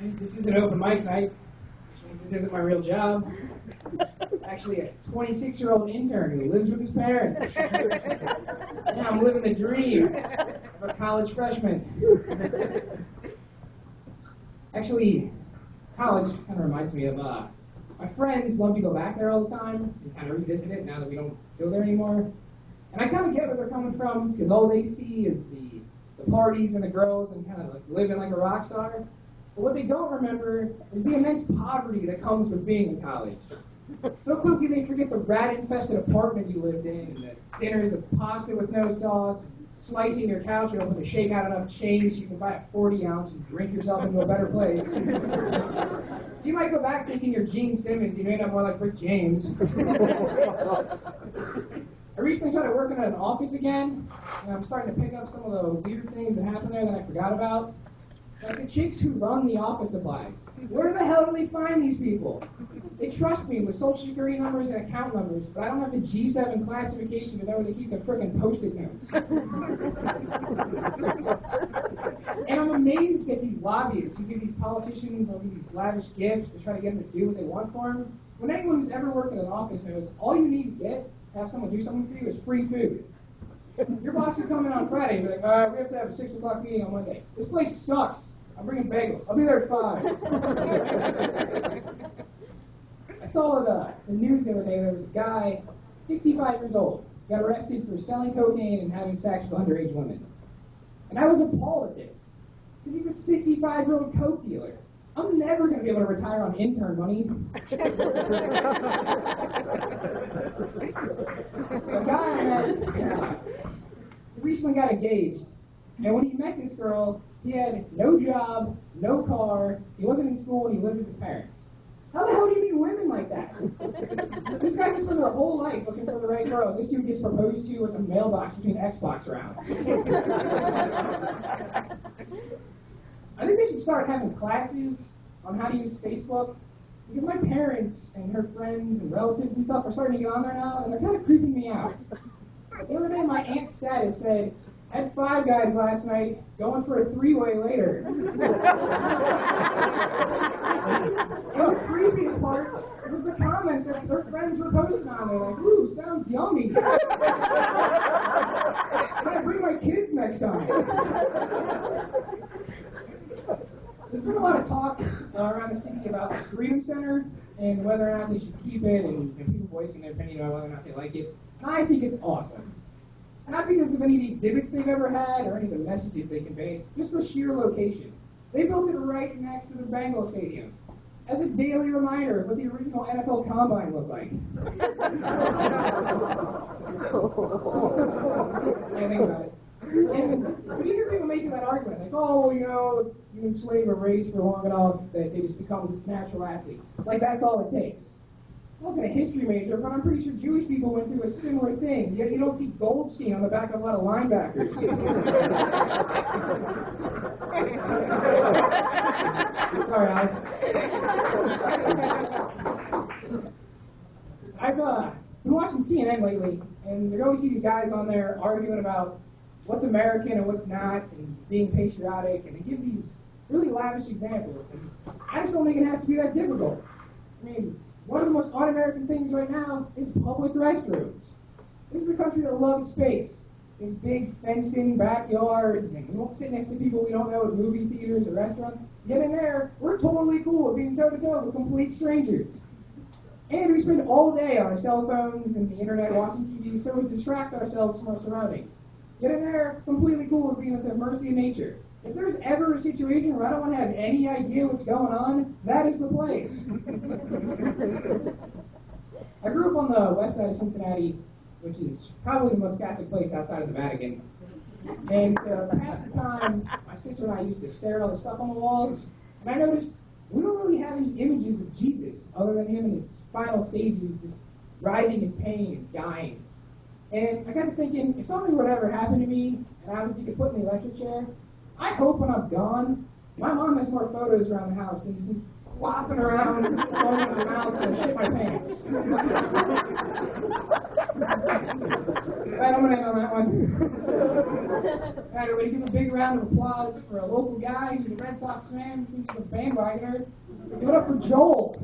This is an open mic night, which means this isn't my real job. Actually, a 26-year-old intern who lives with his parents. Yeah, I'm living the dream of a college freshman. Actually, college kind of reminds me of, my friends love to go back there all the time and kind of revisit it now that we don't go there anymore. And I kind of get where they're coming from, because all they see is the parties and the girls and kind of like living like a rock star. But what they don't remember is the immense poverty that comes with being in college. So quickly they forget the rat-infested apartment you lived in, and the dinners of pasta with no sauce, slicing your couch open to shake out enough change so you can buy a 40-ounce and drink yourself into a better place. So you might go back thinking you're Gene Simmons, you may end up more like Rick James. I recently started working at an office again, and I'm starting to pick up some of the weird things that happen there that I forgot about. Like the chicks who run the office supplies. Where the hell do they find these people? They trust me with social security numbers and account numbers, but I don't have the G7 classification to know where they keep their frickin' Post-it notes. And I'm amazed at these lobbyists who give these politicians all these lavish gifts to try to get them to do what they want for them. When anyone who's ever worked in an office knows, all you need to get, have someone do something for you, is free food. Your boss is coming on Friday and be like, all right, we have to have a 6 o'clock meeting on Monday. This place sucks. I'm bringing bagels. I'll be there at 5. I saw the news the other day. There was a guy, 65 years old, got arrested for selling cocaine and having sex with underage women. And I was appalled at this, because he's a 65-year-old coke dealer. I'm never going to be able to retire on intern money. The guy I met recently got engaged, and when he met this girl, he had no job, no car, he wasn't in school, and he lived with his parents. How the hell do you meet women like that? This guy just spent their whole life looking for the right girl. This dude gets proposed to with a mailbox between Xbox rounds. I think they should start having classes on how to use Facebook, because my parents and her friends and relatives and stuff are starting to get on there now, and they're kind of creeping me out. The other day, my aunt's status said, had 5 guys last night, going for a 3-way later. And the creepiest part was the comments that their friends were posting on there, like, ooh, sounds yummy. Can I bring my kids next time? There's been a lot of talk around the city about the Freedom Center and whether or not they should keep it, and people voicing their opinion about whether or not they like it. And I think it's awesome. Not because of any of the exhibits they've ever had or any of the messages they convey, just the sheer location. They built it right next to the Bengal Stadium as a daily reminder of what the original NFL Combine looked like. Yeah, think about it. And when you hear people making that argument, like, oh, you know, you enslave a race for long enough that they just become natural athletes. Like, that's all it takes. I wasn't a history major, but I'm pretty sure Jewish people went through a similar thing. Yet you don't see Goldstein on the back of a lot of linebackers. Sorry, Alex. I've been watching CNN lately, and there always see these guys on there arguing about what's American and what's not, and being patriotic, and they give these really lavish examples. And I just don't think it has to be that difficult. I mean, one of the most un-American things right now is public restrooms. This is a country that loves space, in big fenced-in backyards, and we won't sit next to people we don't know at movie theaters or restaurants. Yet in there, we're totally cool with being toe-to-toe with complete strangers. And we spend all day on our cell phones and the internet watching TV, so we distract ourselves from our surroundings. Yet in there, completely cool with being at the mercy of nature. If there's ever a situation where I don't want to have any idea what's going on, that is the place. I grew up on the west side of Cincinnati, which is probably the most Catholic place outside of the Vatican. And to pass the time, my sister and I used to stare at all the stuff on the walls, and I noticed we don't really have any images of Jesus other than him in his final stages, just writhing in pain and dying. And I got to thinking, if something would ever happen to me, and I was you could put in the electric chair, I hope when I'm gone, my mom has more photos around the house than just flopping around, throwing in my mouth, and shit my pants. Right, I'm going to end on that one. All right, everybody give a big round of applause for a local guy He's a Red Sox fan. He's a bandwagoner. Give it up for Joel.